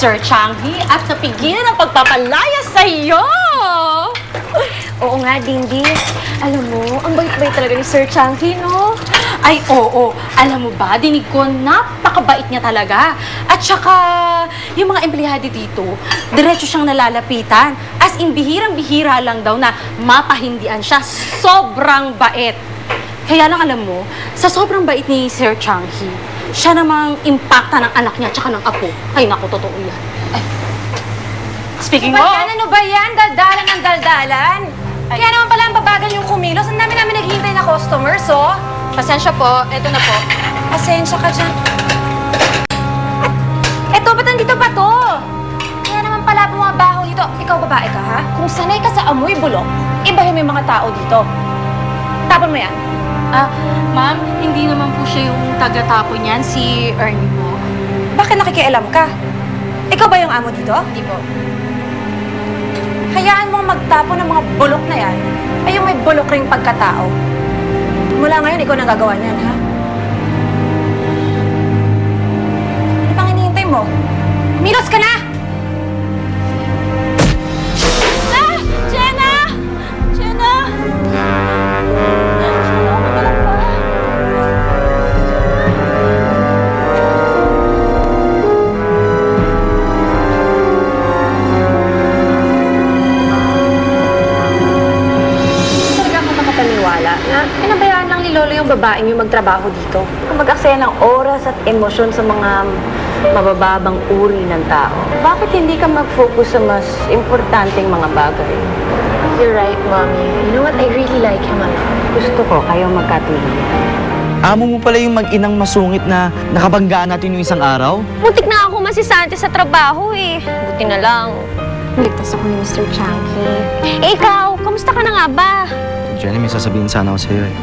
Sir Changhi, at sa pigilan ng pagpapalaya sa iyo! Oo nga, Dingding. Alam mo, ang bait-bait talaga ni Sir Changhi, no? Ay, oo. Alam mo ba, dinig ko, napakabait niya talaga. At saka, yung mga empleyado dito, diretso siyang nalalapitan. As in, bihirang-bihira lang daw na mapahindian siya. Sobrang bait. Kaya lang alam mo, sa sobrang bait ni Sir Changhi, siya namang impacta ng anak niya at saka ng apo. Ay, naku, totoo yan. Ay. Speaking of... Ano ba yan? Daldalan ng daldalan? Kaya naman pala ang babagal yung kumilos. Ang dami namin naghihintay na customers, oh. Pasensya po, eto na po. Pasensya ka dyan. Eto, ba't nandito ba to? Kaya naman pala bumabaho dito. Ikaw babae ka, ha? Kung sanay ka sa amoy bulok, ibahin mo yung mga tao dito. Tapon mo yan. Ma'am, hindi naman po siya yung taga-tapon niyan, si Ernie po. Bakit nakikialam ka? Ikaw ba yung amo dito? Hindi po. Hayaan mong magtapon ng mga bulok na yan ay yung may bulok ring pagkatao. Mula ngayon, ikaw nang gagawa niyan, ha? Ano pang hinihintay mo? Milos ka na! Jenna! Jenna! Na pinabayaan lang ni Lolo yung babaeng yung magtrabaho dito. Mag-aksaya ng oras at emosyon sa mga mabababang uri ng tao. Bakit hindi ka mag-focus sa mas importanteng mga bagay? You're right, Mommy. You know what? I really like him a lot. Gusto ko kayo magkatuluyan. Amo mo pala yung mag-inang masungit na nakabanggaan natin yung isang araw? Muntik na ako masisante sa trabaho eh. Buti na lang. Ligtas ako ni Mr. Changhi. Eh, ikaw, kamusta ka na nga ba? Jenny, may sasabihin sana ako sa'yo eh.